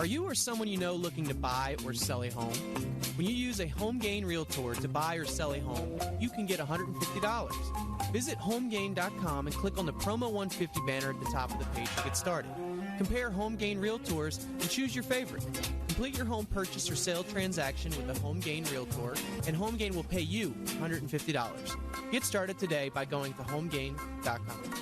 Are you or someone you know looking to buy or sell a home? When you use a HomeGain Realtor to buy or sell a home, you can get $150. Visit HomeGain.com and click on the Promo 150 banner at the top of the page to get started. Compare HomeGain Realtors and choose your favorite. Complete your home purchase or sale transaction with a HomeGain Realtor, and HomeGain will pay you $150. Get started today by going to HomeGain.com.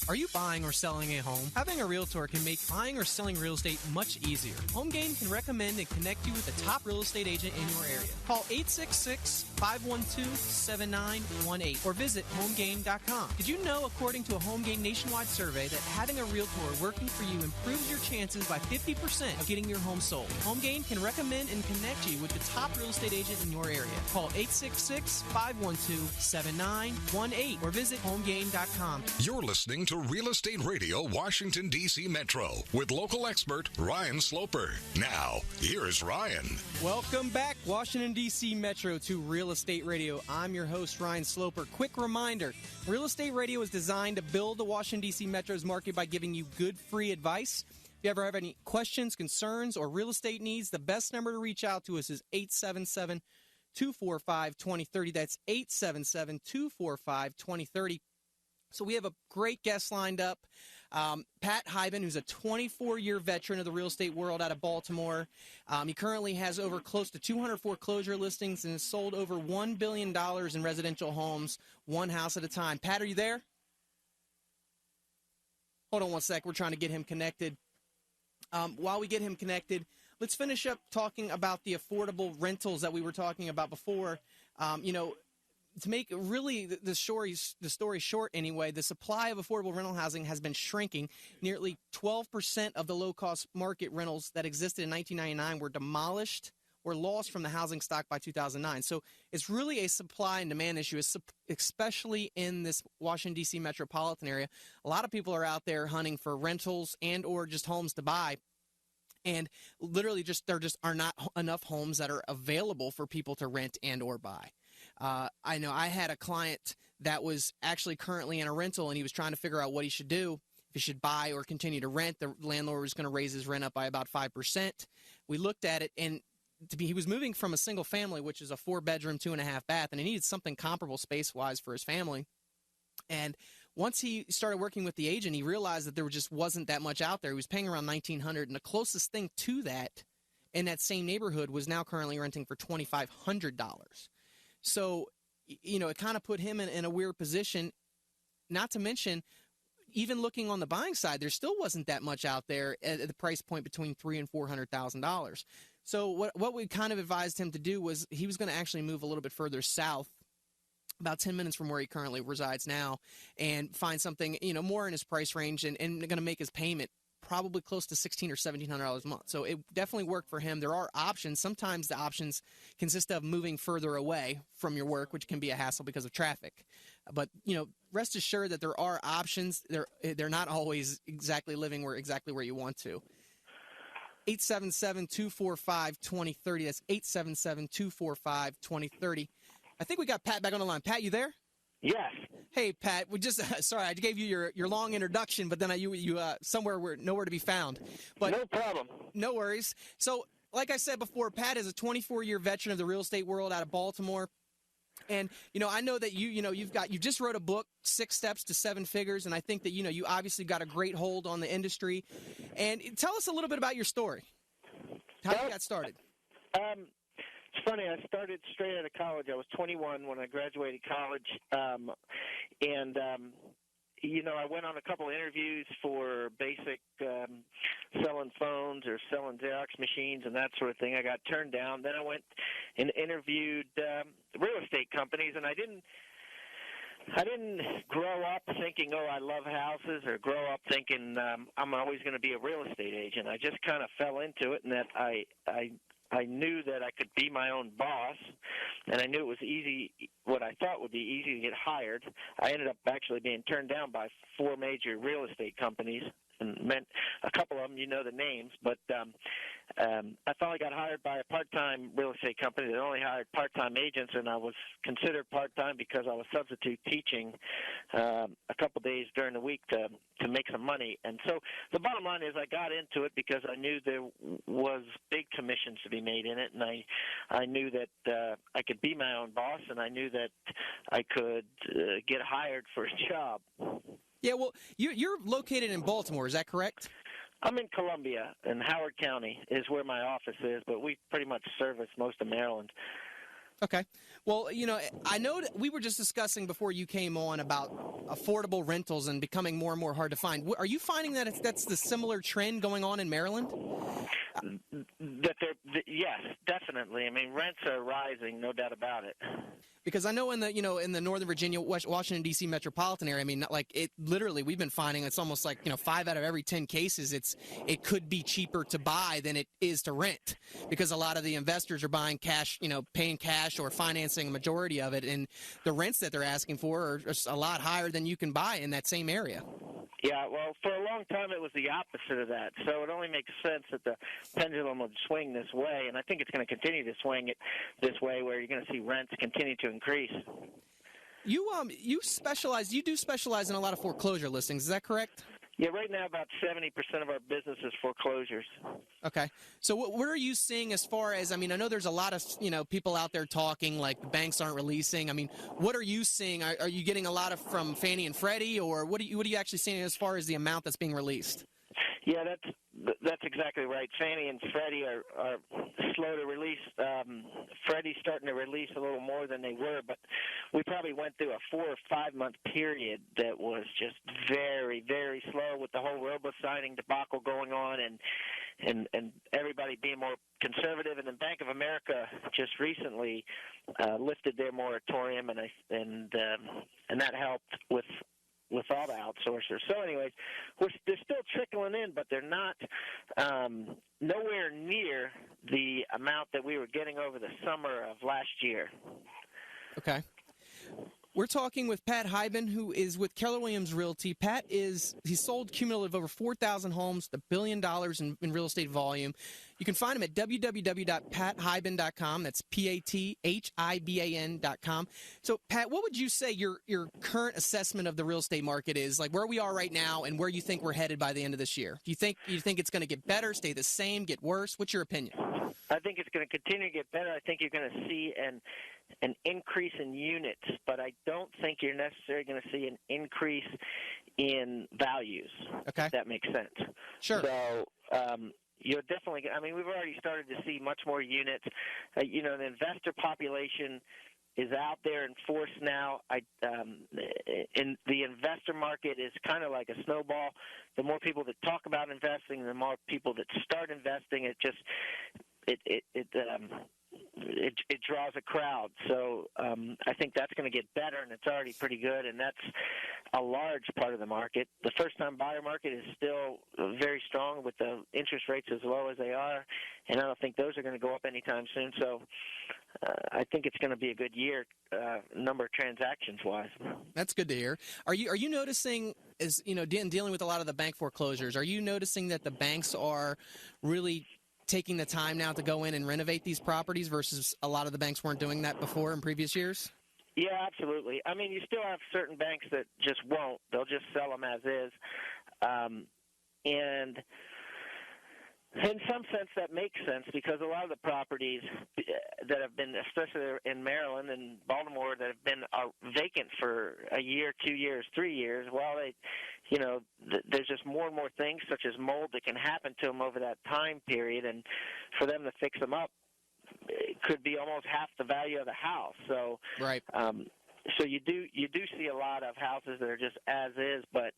Are you buying or selling a home? Having a realtor can make buying or selling real estate much easier. HomeGain can recommend and connect you with a top real estate agent in your area. Call 866-512-7918 or visit HomeGain.com. Did you know, according to a HomeGain nationwide survey, that having a realtor working for you improves your chances by 50% of getting your home sold? HomeGain can recommend and connect you with the top real estate agent in your area. Call 866-512-7918 or visit HomeGain.com. You're listening to Real Estate Radio Washington, D.C. Metro with local expert Ryan Sloper. Now, here's Ryan. Welcome back, Washington, D.C. Metro, to Real Estate Radio. I'm your host, Ryan Sloper. Quick reminder, Real Estate Radio is designed to build the Washington, D.C. Metro's market by giving you good free advice. If you ever have any questions, concerns, or real estate needs, the best number to reach out to us is 877-245-2030. That's 877-245-2030. So we have a great guest lined up, Pat Hyben, who's a 24-year veteran of the real estate world out of Baltimore. He currently has over close to 200 foreclosure listings and has sold over $1 billion in residential homes, one house at a time. Pat, are you there? Hold on one sec. We're trying to get him connected. While we get him connected, let's finish up talking about the affordable rentals that we were talking about before. To make really the story short anyway, the supply of affordable rental housing has been shrinking. Nearly 12% of the low-cost market rentals that existed in 1999 were demolished or lost from the housing stock by 2009. So it's really a supply and demand issue, especially in this Washington, D.C. metropolitan area. A lot of people are out there hunting for rentals and or just homes to buy. And literally there just are not enough homes that are available for people to rent and or buy. I know I had a client that was actually currently in a rental, and he was trying to figure out what he should do, if he should buy or continue to rent. The landlord was going to raise his rent up by about 5%. We looked at it, and he was moving from a single family, which is a 4-bedroom, 2.5 bath, and he needed something comparable space-wise for his family. And once he started working with the agent, he realized that there just wasn't that much out there. He was paying around $1,900, and the closest thing to that in that same neighborhood was now currently renting for $2,500. So, it kind of put him in a weird position, not to mention, even looking on the buying side, there still wasn't that much out there at the price point between $300,000 and $400,000. So what we kind of advised him to do was he was going to actually move a little bit further south, about 10 minutes from where he currently resides now, and find something, more in his price range and going to make his payment probably close to $1,600 or $1,700 a month. So it definitely worked for him. There are options. Sometimes the options consist of moving further away from your work, which can be a hassle because of traffic. But, rest assured that there are options. They're not always exactly living exactly where you want to. 877-245-2030. That's 877-245-2030. I think we got Pat back on the line. Pat, you there? Yes. Hey, Pat. We just sorry, I gave you your long introduction, but then you somewhere were nowhere to be found. But no problem. No worries. So, like I said before, Pat is a 24-year veteran of the real estate world out of Baltimore. And, I know that you just wrote a book, 6 Steps to 7 Figures, and I think that, you obviously got a great hold on the industry. And tell us a little bit about your story, how you got started. It's funny, I started straight out of college. I was 21 when I graduated college, I went on a couple of interviews for basic selling phones or selling Xerox machines and that sort of thing. I got turned down. Then I went and interviewed real estate companies, and I didn't grow up thinking, I love houses, or grow up thinking I'm always going to be a real estate agent. I just kind of fell into it, and that I knew that I could be my own boss, and I knew it was easy, what I thought would be easy to get hired. I ended up actually being turned down by 4 major real estate companies and meant a couple of them, you know the names, but I finally got hired by a part-time real estate company that only hired part-time agents, and I was considered part-time because I was substitute teaching a couple days during the week to make some money. And so the bottom line is I got into it because I knew there was big commissions to be made in it, and I knew that I could be my own boss, and I knew that I could get hired for a job. Yeah, well, you're located in Baltimore, is that correct? I'm in Columbia, and Howard County is where my office is, but we pretty much service most of Maryland. Okay. Well, I know that we were just discussing before you came on about affordable rentals and becoming more and more hard to find. Are you finding that that's the similar trend going on in Maryland? Yes, definitely. I mean, rents are rising, no doubt about it. Because I know in the Northern Virginia, Washington D.C. metropolitan area, I mean, literally, we've been finding it's almost like 5 out of every 10 cases, it could be cheaper to buy than it is to rent, because a lot of the investors are buying cash, paying cash or financing a majority of it, and the rents that they're asking for are a lot higher than you can buy in that same area. Yeah, well, for a long time it was the opposite of that. So it only makes sense that the pendulum would swing this way, and I think it's going to continue to swing it this way, where you're going to see rents continue to increase. You do specialize in a lot of foreclosure listings, is that correct? Yeah, right now about 70% of our business is foreclosures. Okay. So what are you seeing as far as, I mean, I know there's a lot of, people out there talking like the banks aren't releasing. I mean, what are you seeing? Are you getting a lot from Fannie and Freddie, or what are you actually seeing as far as the amount that's being released? Yeah, that's exactly right. Fannie and Freddie are slow to release. Freddie's starting to release a little more than they were, but we probably went through a 4 or 5 month period that was just very, very slow, with the whole robo-signing debacle going on and everybody being more conservative. And then Bank of America just recently lifted their moratorium, and that helped with all the outsourcers. So anyways, they're still trickling in, but they're not nowhere near the amount that we were getting over the summer of last year. Okay. We're talking with Pat Hiban, who is with Keller Williams Realty. Pat he's sold cumulative over 4,000 homes, $1 billion in real estate volume. You can find him at www.pathiban.com. That's PATHIBAN.com. So, Pat, what would you say your current assessment of the real estate market is, like where we are right now and where you think we're headed by the end of this year? Do you think it's going to get better, stay the same, get worse? What's your opinion? I think it's going to continue to get better. I think you're going to see an increase in units, but I don't think you're necessarily going to see an increase in values. Okay. If that makes sense. Sure. So, you're definitely, I mean, we've already started to see much more units. The investor population is out there in force now. In the investor market is kind of like a snowball. The more people that talk about investing, the more people that start investing. It draws a crowd. So I think that's going to get better, and it's already pretty good, and that's a large part of the market. The first-time buyer market is still very strong with the interest rates as low as they are, and I don't think those are going to go up anytime soon. So I think it's going to be a good year, number of transactions-wise. That's good to hear. Are you noticing, as dealing with a lot of the bank foreclosures, are you noticing that the banks are really taking the time now to go in and renovate these properties versus a lot of the banks weren't doing that before in previous years? Yeah, absolutely. I mean, you still have certain banks that just won't. They'll just sell them as is. And in some sense, that makes sense, because a lot of the properties that have been, especially in Maryland and Baltimore, that have been vacant for a year, 2 years, 3 years, there's just more and more things such as mold that can happen to them over that time period, and for them to fix them up, it could be almost half the value of the house. So, right. So you do see a lot of houses that are just as is, but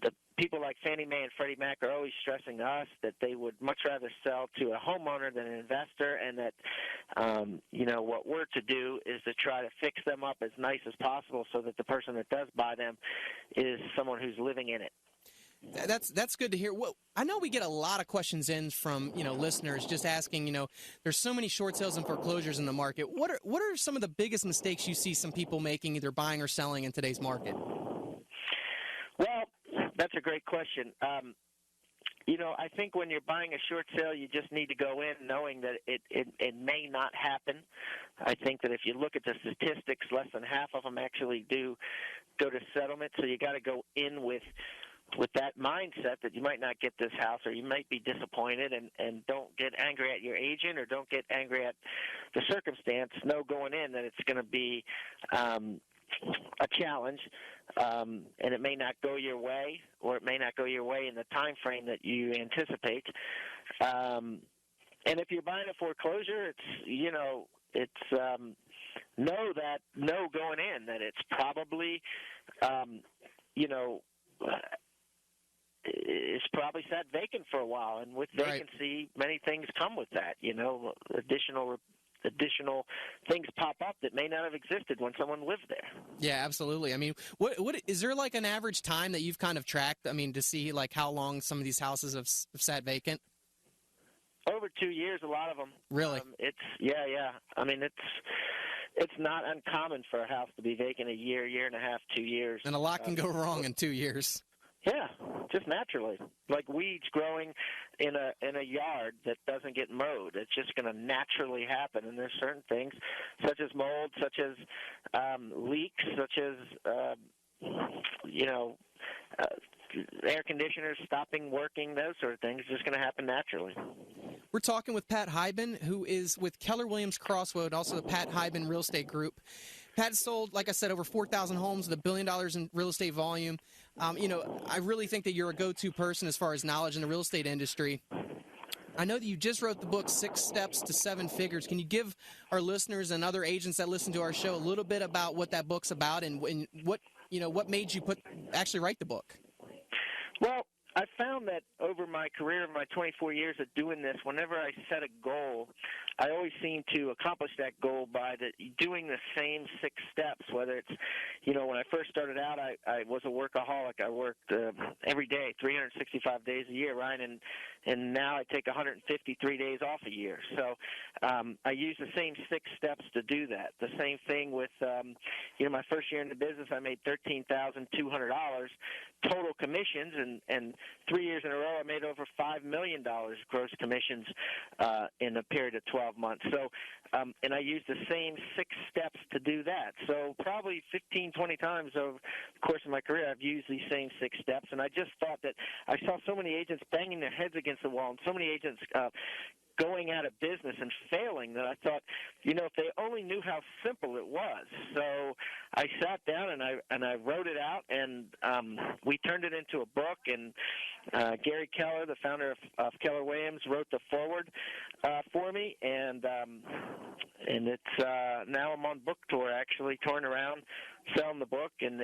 the people like Fannie Mae and Freddie Mac are always stressing to us that they would much rather sell to a homeowner than an investor, and that what we're to do is to try to fix them up as nice as possible so that the person that does buy them is someone who's living in it. That's good to hear. Well, I know we get a lot of questions in from listeners just asking. There's so many short sales and foreclosures in the market. What are some of the biggest mistakes you see some people making, either buying or selling, in today's market? Well, That's a great question. I think when you're buying a short sale, you just need to go in knowing that it may not happen. I think that if you look at the statistics, less than half of them actually do go to settlement. So you got to go in with that mindset that you might not get this house, or you might be disappointed, and don't get angry at your agent or don't get angry at the circumstance. Know going in that it's going to be a challenge, and it may not go your way, or it may not go your way in the time frame that you anticipate. And if you're buying a foreclosure, know going in that it's probably it's probably sat vacant for a while, and with vacancy, many things come with that. Additional things pop up that may not have existed when someone lived there. Yeah, absolutely. I mean, what is there like an average time that you've kind of tracked? I mean, to see like how long some of these houses have sat vacant? Over 2 years, a lot of them. Really? Yeah. I mean, it's not uncommon for a house to be vacant a year and a half, 2 years. And a lot can go wrong in 2 years. Yeah, just naturally, like weeds growing in a yard that doesn't get mowed. It's just going to naturally happen. And there's certain things, such as mold, such as leaks, such as air conditioners stopping working, those sort of things. It's just going to happen naturally. We're talking with Pat Hyben, who is with Keller Williams Crossroad, also the Pat Hyben Real Estate Group. Pat sold, like I said, over 4,000 homes with $1 billion in real estate volume. I really think that you're a go-to person as far as knowledge in the real estate industry. I know that you just wrote the book, 6 Steps to 7 Figures. Can you give our listeners and other agents that listen to our show a little bit about what that book's about and what made you actually write the book? Well, I found that over my career, my 24 years of doing this, whenever I set a goal, I always seem to accomplish that goal by doing the same 6 steps, whether it's, when I first started out, I was a workaholic. I worked every day, 365 days a year, right? And now I take 153 days off a year. So I use the same 6 steps to do that. The same thing with, my first year in the business, I made $13,200 total commissions, and 3 years in a row, I made over $5 million gross commissions in a period of 12 months. So, and I used the same 6 steps to do that. So probably 15, 20 times over the course of my career, I've used these same 6 steps. And I just thought that I saw so many agents banging their heads against the wall and so many agents going out of business and failing that I thought, if they only knew how simple it was. So I sat down and I wrote it out, and we turned it into a book. And Gary Keller, the founder of Keller Williams, wrote the foreword for me, and it's now I'm on book tour, actually touring around selling the book, and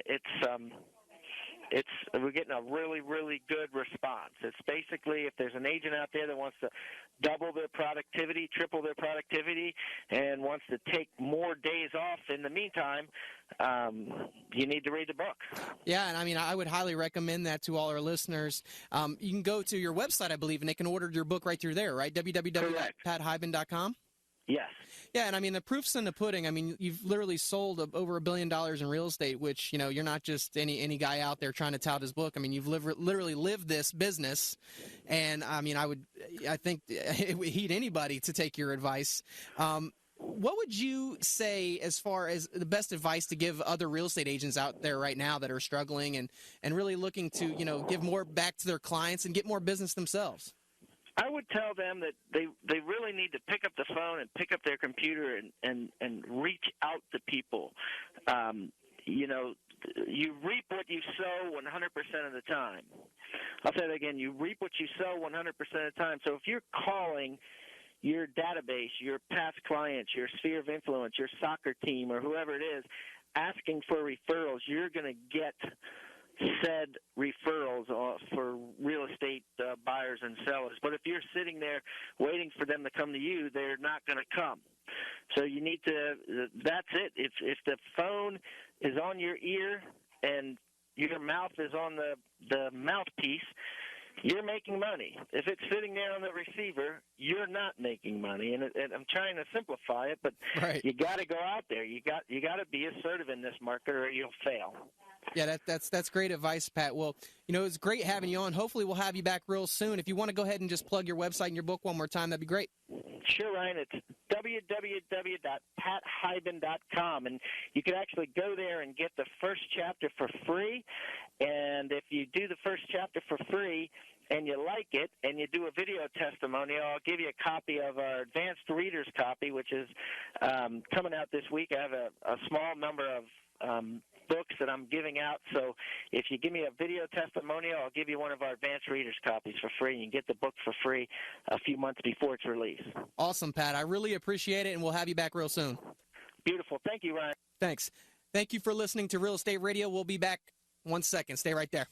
we're getting a really, really good response. It's basically, if there's an agent out there that wants to double their productivity, triple their productivity, and wants to take more days off in the meantime, you need to read the book. Yeah, and I mean, I would highly recommend that to all our listeners. You can go to your website, I believe, and they can order your book right through there, right? www.pathyben.com? Yes. Yeah, and I mean, the proof's in the pudding. I mean, you've literally sold over $1 billion in real estate, which, you're not just any guy out there trying to tout his book. I mean, you've literally lived this business, and I mean, I think it would heed anybody to take your advice. What would you say as far as the best advice to give other real estate agents out there right now that are struggling and really looking to, give more back to their clients and get more business themselves? I would tell them that they really need to pick up the phone and pick up their computer and reach out to people. You reap what you sow 100% of the time. I'll say that again. You reap what you sow 100% of the time. So if you're calling your database, your past clients, your sphere of influence, your soccer team, or whoever it is, asking for referrals, you're going to get said referrals for real estate buyers and sellers. But if you're sitting there waiting for them to come to you, they're not going to come. So you need to that's it. If the phone is on your ear and your mouth is on the mouthpiece, you're making money. If it's sitting there on the receiver, you're not making money. And I'm trying to simplify it, but right. You got to go out there. You got to be assertive in this market, or you'll fail. Yeah, that's great advice, Pat. Well, you know, it's great having you on. Hopefully we'll have you back real soon. If you want to go ahead and just plug your website and your book one more time, that'd be great. Sure, Ryan. It's www.pathyben.com, and you can actually go there and get the first chapter for free. And if you do the first chapter for free and you like it and you do a video testimonial, I'll give you a copy of our advanced reader's copy, which is coming out this week. I have a small number of books that I'm giving out. So if you give me a video testimonial, I'll give you one of our advanced readers copies for free. You can get the book for free a few months before it's released. Awesome, Pat. I really appreciate it, and we'll have you back real soon. Beautiful. Thank you, Ryan. Thanks. Thank you for listening to Real Estate Radio. We'll be back 1 second. Stay right there.